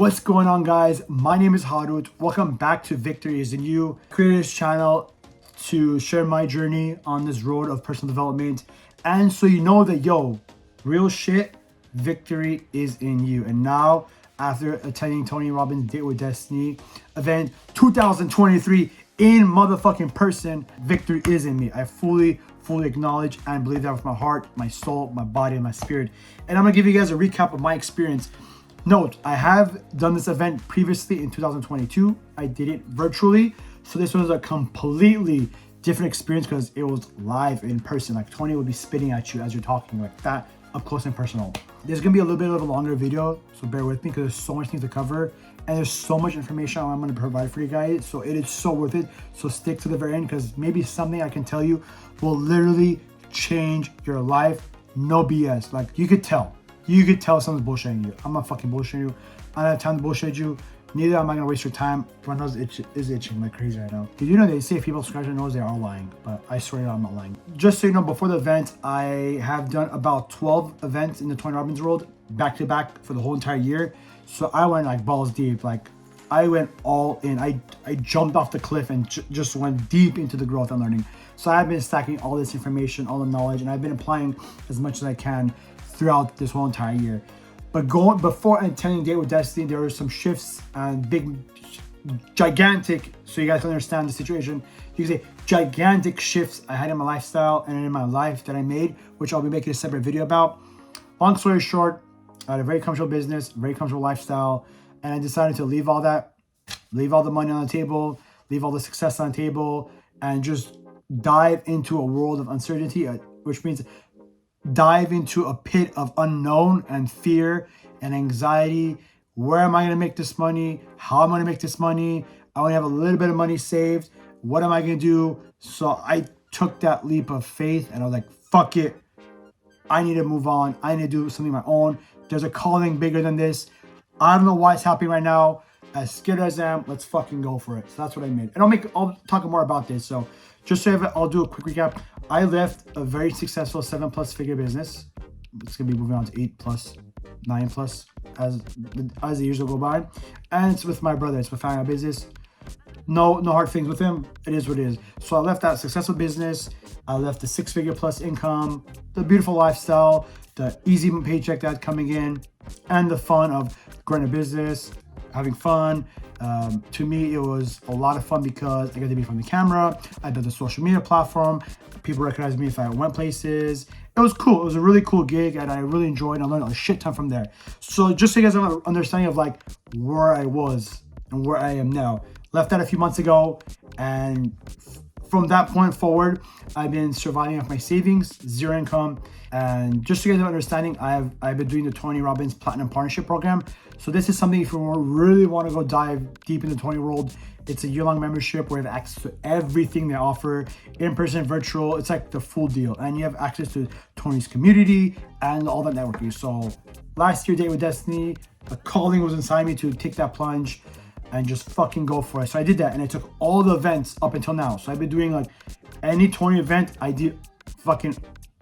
What's going on, guys? My name is Harut. Welcome back to Victory is in You. I created this channel to share my journey on this road of personal development. And so you know that, real shit, victory is in you. And now, after attending Tony Robbins' Date with Destiny event 2023 in motherfucking person, victory is in me. I fully acknowledge and believe that with my heart, my soul, my body, and my spirit. And I'm gonna give you guys a recap of my experience. Note, I have done this event previously in 2022. I did it virtually. So this was a completely different experience because it was live in person. Like Tony would be spitting at you as you're talking, like that, up close and personal. There's gonna be a little bit of a longer video, so bear with me because there's so much things to cover and there's so much information I'm gonna provide for you guys. So it is so worth it. So stick to the very end because maybe something I can tell you will literally change your life. No BS. Like you could tell someone's bullshitting you. I'm not fucking bullshitting you. I don't have time to bullshit you. Neither am I gonna waste your time. My nose is itching like crazy right now. Did you know they say if people scratch their nose, they are lying? But I swear I'm not lying. Just so you know, before the event, I have done about 12 events in the Tony Robbins world, back to back for the whole entire year. So I went like balls deep. Like I went all in. I jumped off the cliff and just went deep into the growth and learning. So I've been stacking all this information, all the knowledge, and I've been applying as much as I can throughout this whole entire year. But before attending Date with Destiny, there were some shifts and gigantic, so you guys understand the situation, you can say gigantic shifts I had in my lifestyle and in my life that I made, which I'll be making a separate video about. Long story short, I had a very comfortable business, very comfortable lifestyle, and I decided to leave all that, leave all the money on the table, leave all the success on the table, and just dive into a world of uncertainty, which means dive into a pit of unknown and fear and anxiety. Where am I going to make this money? How am I going to make this money? I only have a little bit of money saved. What am I going to do? So I took that leap of faith and I was like, fuck it. I need to move on. I need to do something of my own. There's a calling bigger than this. I don't know why it's happening right now. As scared as I am, let's fucking go for it. So that's what I made. And I'll talk more about this. So just so I'll do a quick recap. I left a very successful 7+ figure business. It's gonna be moving on to 8+, 9+ as the years will go by. And it's with my brother. It's my family business. No hard things with him. It is what it is. So I left that successful business. I left the 6-figure plus income, the beautiful lifestyle, the easy paycheck that's coming in, and the fun of growing a business, having fun. To me, it was a lot of fun because I got to be from the camera. I did the social media platform. People recognized me if I went places. It was cool. It was a really cool gig and I really enjoyed it. I learned a shit ton from there. So just so you guys have an understanding of like where I was and where I am now. Left that a few months ago, and from that point forward, I've been surviving off my savings, zero income. And just to get an understanding, I've been doing the Tony Robbins Platinum Partnership Program. So this is something if you really want to go dive deep in the Tony world, it's a year-long membership where you have access to everything they offer, in-person, virtual. It's like the full deal. And you have access to Tony's community and all that networking. So last year, Date with Destiny, a calling was inside me to take that plunge and just fucking go for it. So I did that and I took all the events up until now. So I've been doing like any Tony event, I did fucking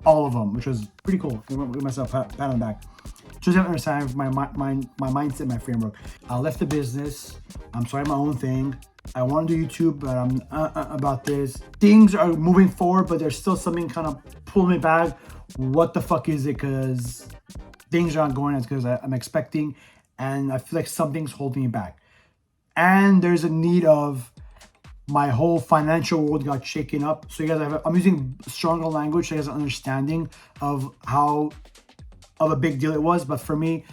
all of them, which was pretty cool. I give myself a pat on the back. Just to understand my mindset, my framework. I left the business. I'm starting my own thing. I want to do YouTube, but I'm about this. Things are moving forward, but there's still something kind of pulling me back. What the fuck is it? Because things aren't going as good as I'm expecting, and I feel like something's holding me back. And there's a need of my whole financial world got shaken up. So you guys I'm using stronger language so you guys have an understanding of how of a big deal it was. But for me,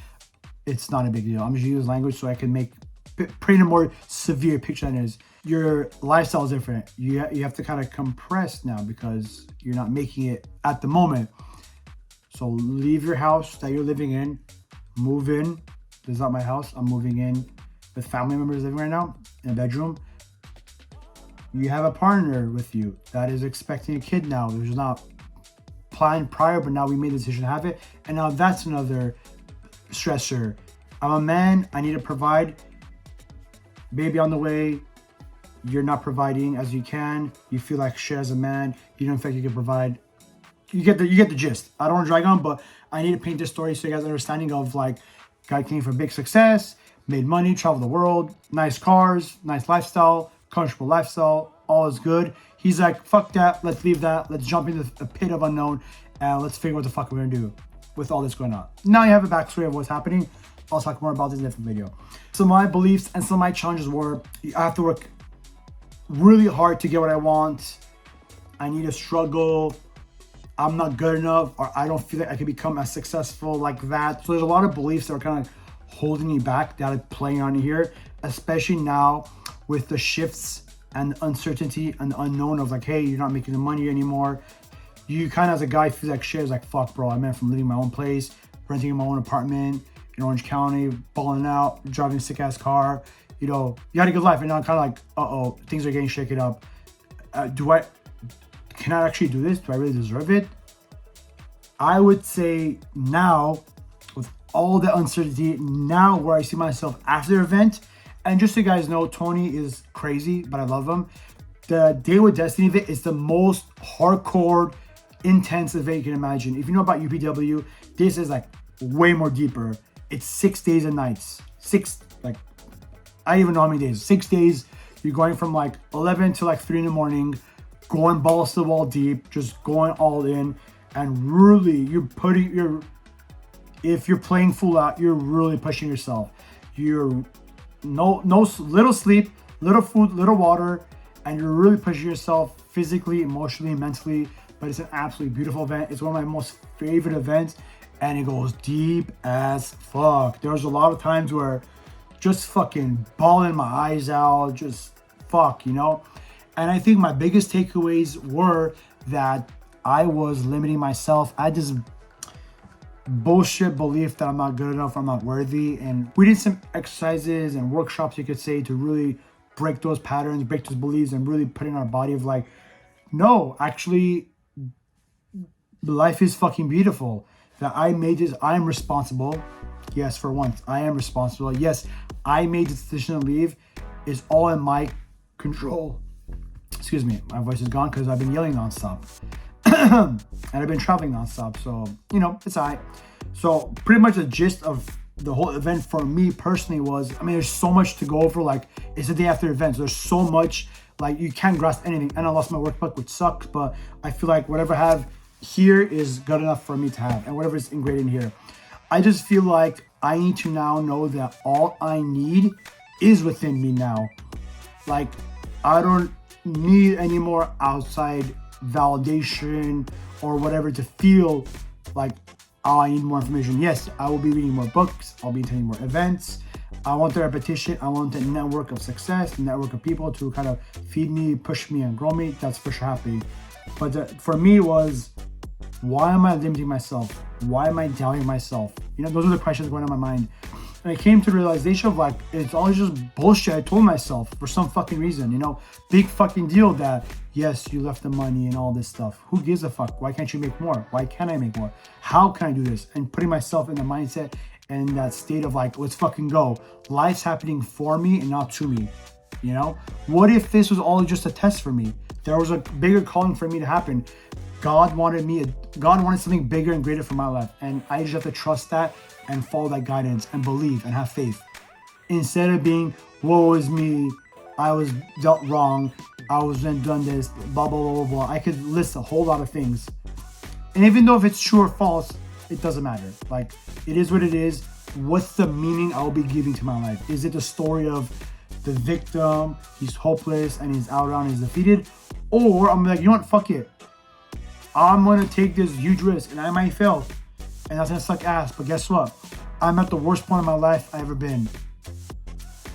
it's not a big deal. I'm just using language so I can paint a more severe picture than it is. Your lifestyle is different. You have to kind of compress now because you're not making it at the moment. So leave your house that you're living in, move in. This is not my house. I'm moving in with family members living right now in a bedroom. You have a partner with you that is expecting a kid now, which is not planned prior, but now we made the decision to have it. And now that's another stressor. I'm a man, I need to provide. Baby on the way, you're not providing as you can. You feel like shit as a man. You don't feel like you can provide. You get the gist. I don't want to drag on, but I need to paint this story so you guys are understanding of like, guy came from big success, made money, traveled the world, nice cars, nice lifestyle, comfortable lifestyle, all is good. He's like, fuck that, let's leave that, let's jump into the pit of unknown, and let's figure what the fuck we're gonna do with all this going on. Now you have a backstory of what's happening. I'll talk more about this in a different video. So my beliefs and some of my challenges were, I have to work really hard to get what I want. I need to struggle. I'm not good enough, or I don't feel like I can become as successful like that. So there's a lot of beliefs that are kind of holding me back that are playing on here, especially now with the shifts and the uncertainty and the unknown of like, hey, you're not making the money anymore. You kind of, as a guy, feel like shit. It's like, fuck, bro. I went from living in my own place, renting in my own apartment in Orange County, balling out, driving a sick ass car. You know, you had a good life, and now I'm kind of like, uh-oh, things are getting shaken up. Can I actually do this? Do I really deserve it? I would say now, with all the uncertainty, now where I see myself after the event, and just so you guys know, Tony is crazy, but I love him. The Day with Destiny event is the most hardcore, intense event you can imagine. If you know about UPW, this is like way more deeper. It's 6 days and nights. I don't even know how many days. 6 days. You're going from like 11 to like 3 in the morning, going balls to the wall deep, just going all in, and really if you're playing full out, you're really pushing yourself. You're no little sleep, little food, little water, and you're really pushing yourself physically, emotionally, mentally. But it's an absolutely beautiful event. It's one of my most favorite events, and it goes deep as fuck. There's a lot of times where just fucking bawling my eyes out, just fuck, you know? And I think my biggest takeaways were that I was limiting myself. I had this bullshit belief that I'm not good enough, I'm not worthy. And we did some exercises and workshops, you could say, to really break those patterns, break those beliefs, and really put in our body of like, no, actually, life is fucking beautiful. That I made this, I am responsible. Yes, for once, I am responsible. Yes, I made the decision to leave. It's all in my control. Excuse me, my voice is gone because I've been yelling nonstop. And I've been traveling nonstop. So, you know, it's all right. So pretty much the gist of the whole event for me personally was, I mean, there's so much to go over. Like, it's the day after event. So there's so much, like, you can't grasp anything. And I lost my workbook, which sucks. But I feel like whatever I have here is good enough for me to have. And whatever is ingrained in here. I just feel like I need to now know that all I need is within me now. Like, I don't need any more outside validation or whatever to feel like, oh, I need more information. Yes, I will be reading more books. I'll be attending more events. I want the repetition. I want the network of success, network of people to kind of feed me, push me, and grow me. That's for sure happy. But for me was, why am I limiting myself? Why am I doubting myself? You know, those are the questions going on in my mind. And I came to the realization of like, it's all just bullshit I told myself for some fucking reason, you know, big fucking deal that, yes, you left the money and all this stuff. Who gives a fuck? Why can't you make more? Why can't I make more? How can I do this? And putting myself in the mindset and that state of like, let's fucking go. Life's happening for me and not to me, you know? What if this was all just a test for me? There was a bigger calling for me to happen. God wanted something bigger and greater for my life. And I just have to trust that and follow that guidance and believe and have faith. Instead of being, woe is me, I was dealt wrong, I was then done this, blah, blah, blah, blah, blah. I could list a whole lot of things. And even though if it's true or false, it doesn't matter. Like, it is what it is. What's the meaning I'll be giving to my life? Is it the story of the victim, he's hopeless and he's out on, he's defeated? Or I'm like, you know what, fuck it. I'm gonna take this huge risk and I might fail. And that's gonna suck ass, but guess what? I'm at the worst point in my life I've ever been.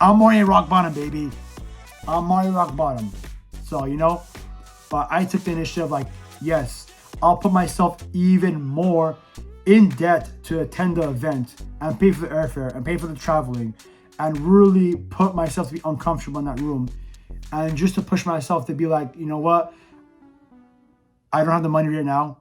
I'm already rock bottom, baby. I'm already rock bottom. So, you know, but I took the initiative like, yes, I'll put myself even more in debt to attend the event and pay for the airfare and pay for the traveling and really put myself to be uncomfortable in that room. And just to push myself to be like, you know what? I don't have the money right now.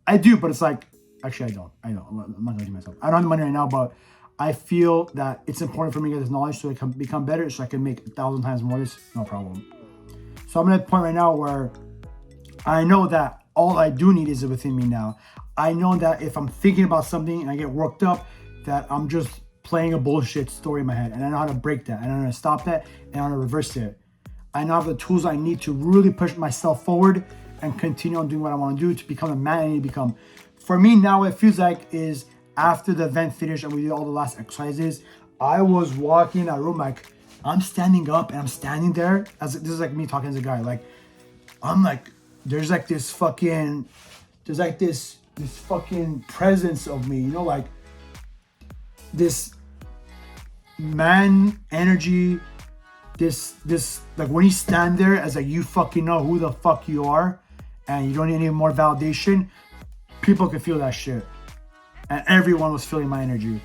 I do, but it's like, actually, I don't. I'm not going to do myself. I don't have the money right now, but I feel that it's important for me to get this knowledge so I can become better, so I can make 1,000 times more. This, no problem. So I'm at the point right now where I know that all I do need is within me now. I know that if I'm thinking about something and I get worked up, that I'm just playing a bullshit story in my head. And I know how to break that. And I know how to stop that. And I know how to reverse it. I now have the tools I need to really push myself forward and continue on doing what I want to do to become the man I need to become. For me now, what it feels like is after the event finished and we did all the last exercises, I was walking in that room like, I'm standing up and I'm standing there. This is like me talking as a guy. Like, I'm like, there's like this fucking presence of me, you know, like this man energy, this like when you stand there as like you fucking know who the fuck you are and you don't need any more validation, people can feel that shit. And everyone was feeling my energy.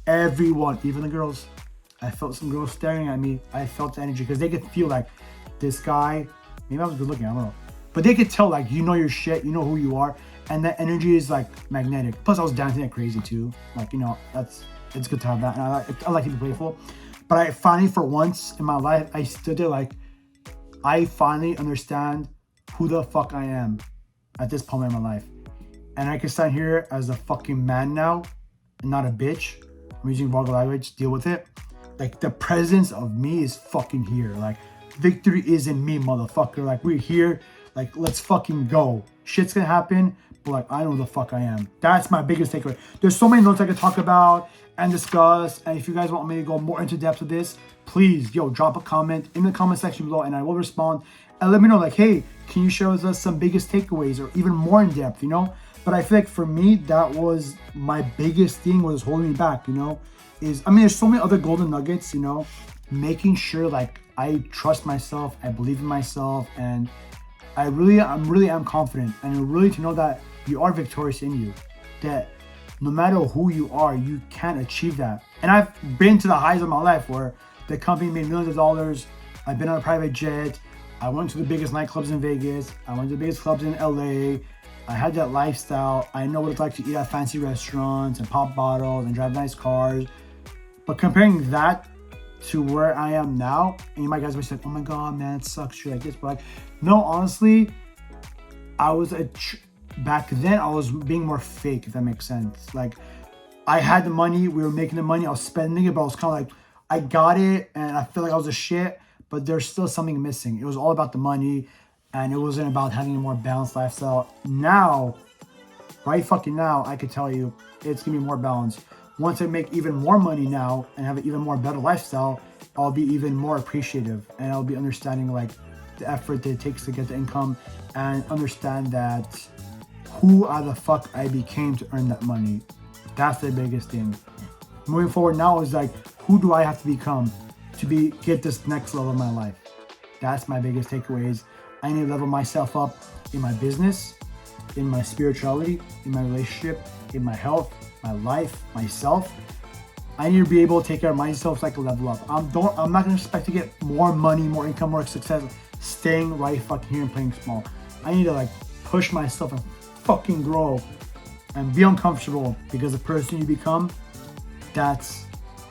Everyone, even the girls. I felt some girls staring at me. I felt the energy because they could feel like this guy, maybe I was good looking, I don't know. But they could tell like, you know your shit, you know who you are. And that energy is like magnetic. Plus I was dancing like crazy too. Like, you know, it's good to have that. And I like to be playful. But I finally, for once in my life, I stood there like, I finally understand who the fuck I am at this point in my life. And I can stand here as a fucking man now and not a bitch. I'm using vulgar language, deal with it. Like the presence of me is fucking here. Like victory is in me, motherfucker. Like we're here. Like let's fucking go. Shit's gonna happen, but like I know who the fuck I am. That's my biggest takeaway. There's so many notes I could talk about and discuss. And if you guys want me to go more into depth with this, please, drop a comment in the comment section below and I will respond. And let me know like, hey, can you share with us some biggest takeaways or even more in depth, you know? But I feel like for me, that was my biggest thing was holding me back, you know? There's so many other golden nuggets, you know? Making sure like I trust myself, I believe in myself, and I really am confident. And really to know that you are victorious in you. That no matter who you are, you can achieve that. And I've been to the highs of my life where the company made millions of dollars. I've been on a private jet. I went to the biggest nightclubs in Vegas. I went to the biggest clubs in LA. I had that lifestyle. I know what it's like to eat at fancy restaurants and pop bottles and drive nice cars. But comparing that to where I am now, and you might guys be like, oh my God, man, it sucks, shit like this. But like, no, honestly, back then I was being more fake, if that makes sense. Like, I had the money, we were making the money, I was spending it, but I was kind of like, I got it, and I feel like I was a shit, but there's still something missing. It was all about the money, and it wasn't about having a more balanced lifestyle. Now, right fucking now, I could tell you, it's gonna be more balanced. Once I make even more money now and have an even more better lifestyle, I'll be even more appreciative, and I'll be understanding like the effort that it takes to get the income, and understand that who the fuck I became to earn that money. That's the biggest thing. Moving forward now is like, who do I have to become to get this next level of my life? That's my biggest takeaways. I need to level myself up in my business, in my spirituality, in my relationship, in my health, my life, myself. I need to be able to take care of myself so I can level up. I'm not gonna expect to get more money, more income, more success, staying right fucking here and playing small. I need to like push myself and fucking grow and be uncomfortable, because the person you become, that's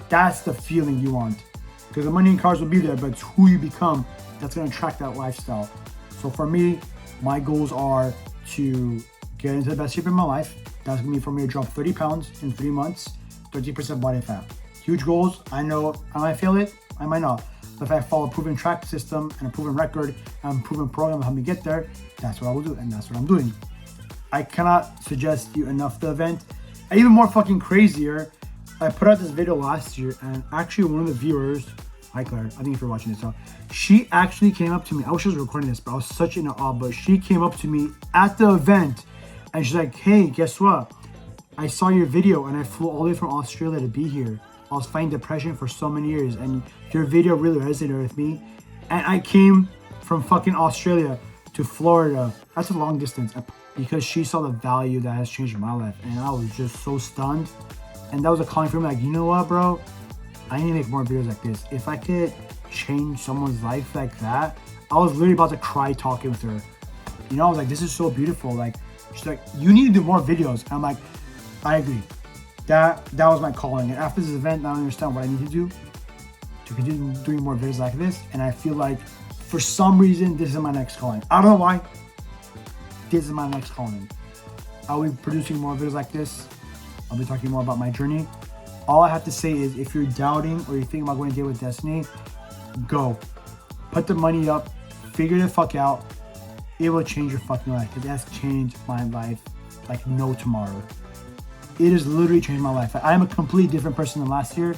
the feeling you want. Because the money and cars will be there, but it's who you become that's gonna attract that lifestyle. So for me, my goals are to get into the best shape in my life. That's gonna be for me to drop 30 pounds in 3 months, 30% body fat. Huge goals. I know I might fail it, I might not. But if I follow a proven track system and a proven record and a proven program to help me get there, that's what I will do, and that's what I'm doing. I cannot suggest you enough the event. And even more fucking crazier, I put out this video last year, and actually one of the viewers, hi Claire, I think if you're watching this, she actually came up to me. I wish I was recording this, but I was such in awe. But she came up to me at the event, and she's like, hey, guess what? I saw your video, and I flew all the way from Australia to be here. I was fighting depression for so many years, and your video really resonated with me. And I came from fucking Australia to Florida. That's a long distance, because she saw the value that has changed my life, and I was just so stunned. And that was a calling for me, like, you know what, bro? I need to make more videos like this. If I could change someone's life like that, I was literally about to cry talking with her. You know, I was like, this is so beautiful. Like, she's like, you need to do more videos. And I'm like, I agree. That was my calling. And after this event, now I understand what I need to do to continue doing more videos like this. And I feel like, for some reason, this is my next calling. I don't know why. This is my next calling. I'll be producing more videos like this. I'll be talking more about my journey. All I have to say is, if you're doubting or you're thinking about going to Date with Destiny, go. Put the money up. Figure the fuck out. It will change your fucking life. It has changed my life like no tomorrow. It has literally changed my life. I am a completely different person than last year.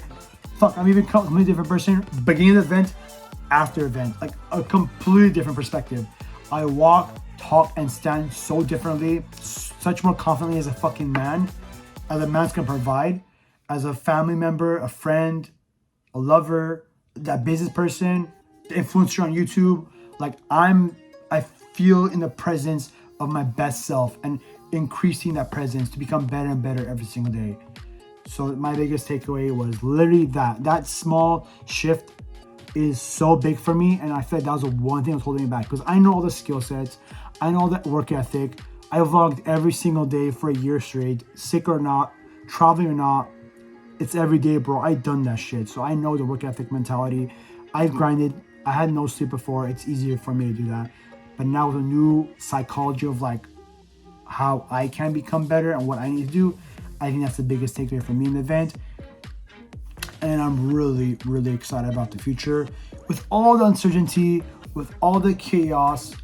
Fuck, I'm even a completely different person beginning of the event, after event. Like a completely different perspective. I walk, talk, and stand so differently, such more confidently as a fucking man, as a man can provide, as a family member, a friend, a lover, that business person, the influencer on YouTube. Like I feel in the presence of my best self and increasing that presence to become better and better every single day. So my biggest takeaway was literally that small shift is so big for me, and I feel like that was the one thing that was holding me back, because I know all the skill sets, I know all that work ethic. I vlogged every single day for a year straight, sick or not, traveling or not. It's every day, bro. I done that shit, so I know the work ethic mentality. I've grinded. I had no sleep before. It's easier for me to do that. But now with a new psychology of like how I can become better and what I need to do, I think that's the biggest takeaway for me in the event. And I'm really, really excited about the future. With all the uncertainty, with all the chaos,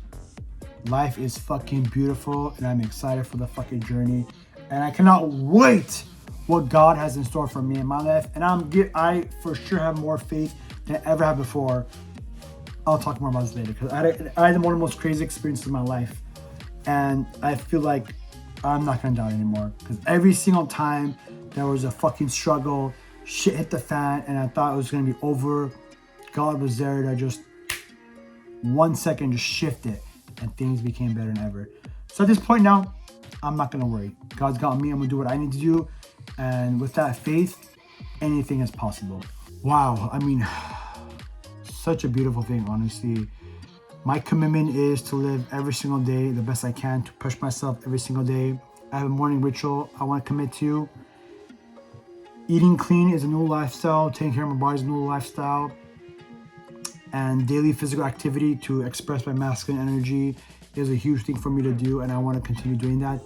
life is fucking beautiful, and I'm excited for the fucking journey. And I cannot wait what God has in store for me in my life. And I for sure have more faith than I ever had before. I'll talk more about this later, because I had one of the most crazy experiences of my life. And I feel like I'm not gonna doubt anymore, because every single time there was a fucking struggle, shit hit the fan, and I thought it was gonna be over, God was there to just 1 second just shift it, and things became better than ever. So at this point now, I'm not gonna worry. God's got me. I'm gonna do what I need to do, and with that faith, anything is possible. Wow, I mean, such a beautiful thing, honestly. My commitment is to live every single day the best I can, to push myself every single day. I have a morning ritual I want to commit to. Eating clean is a new lifestyle. Taking care of my body is a new lifestyle. And daily physical activity to express my masculine energy is a huge thing for me to do, and I want to continue doing that.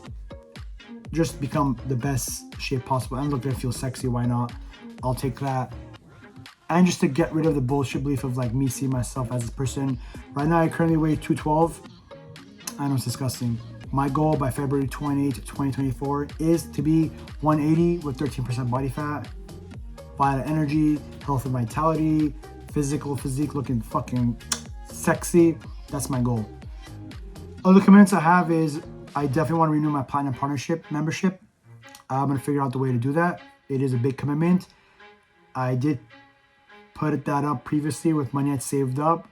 Just become the best shape possible. And look, I feel sexy, why not? I'll take that. And just to get rid of the bullshit belief of like me seeing myself as a person. Right now I currently weigh 212. I know it's disgusting. My goal by February 28, 2024 is to be 180 with 13% body fat, vital energy, health and vitality, physical physique looking fucking sexy. That's my goal. Other commitments I have is I definitely want to renew my Platinum Partnership membership. I'm going to figure out the way to do that. It is a big commitment. I did put that up previously with money I'd saved up.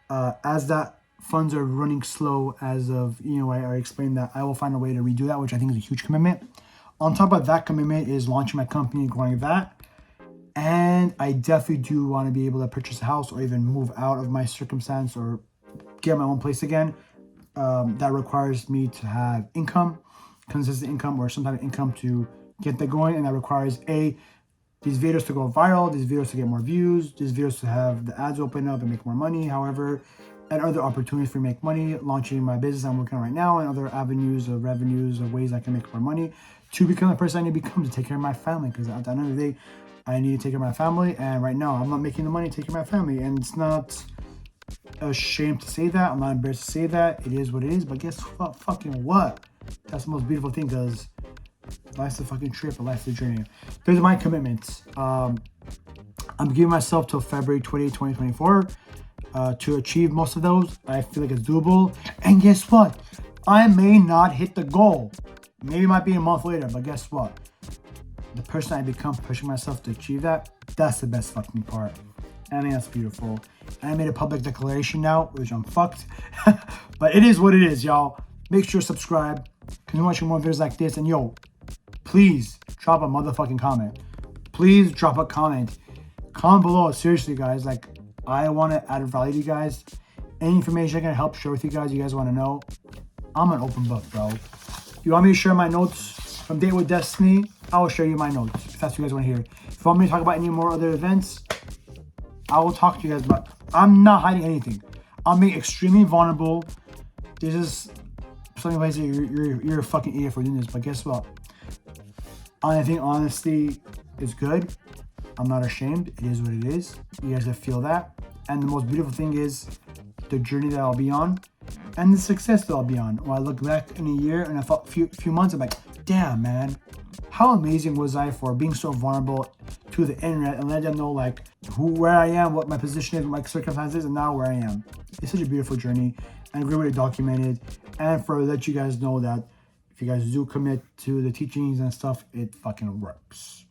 As that funds are running slow as of, I explained that I will find a way to redo that, which I think is a huge commitment. On top of that commitment is launching my company and growing that. And I definitely do want to be able to purchase a house or even move out of my circumstance or get my own place again. That requires me to have income, consistent income, or some type of income to get that going. And that requires these videos to go viral, these videos to get more views, these videos to have the ads open up and make more money, however, and other opportunities for make money, launching my business I'm working on right now, and other avenues of revenues of ways I can make more money to become the person I need to become to take care of my family. Because at the end of the day, I need to take care of my family, and right now I'm not making the money to take care of my family, and it's not a shame to say that. I'm not embarrassed to say that. It is what it is. But guess what? Fucking what? That's the most beautiful thing, because life's a fucking trip, a life's a journey. Those are my commitments. I'm giving myself till February 20, 2024 to achieve most of those. I feel like it's doable. And guess what? I may not hit the goal. Maybe it might be a month later, but guess what? The person I become pushing myself to achieve that, that's the best fucking part. And I think that's beautiful. And I made a public declaration now, which I'm fucked. But it is what it is, y'all. Make sure to subscribe. Continue watching more videos like this. And yo, please drop a motherfucking comment. Please drop a comment. Comment below. Seriously, guys. Like, I want to add value to you guys. Any information I can help share with you guys want to know, I'm an open book, bro. You want me to share my notes from Date with Destiny? I will share you my notes if that's what you guys want to hear. If you want me to talk about any more other events, I will talk to you guys about. I'm not hiding anything. I'm being extremely vulnerable. This is something like you're a fucking idiot for doing this, but guess what? I think honestly, is good. I'm not ashamed. It is what it is. You guys will feel that. And the most beautiful thing is the journey that I'll be on and the success that I'll be on. When I look back in a year and a few months, I'm like, damn, man, how amazing was I for being so vulnerable to the internet and let them know like where I am, what my position is, what my circumstances, and now where I am. It's such a beautiful journey and a great way to document it, and for let you guys know that if you guys do commit to the teachings and stuff, it fucking works.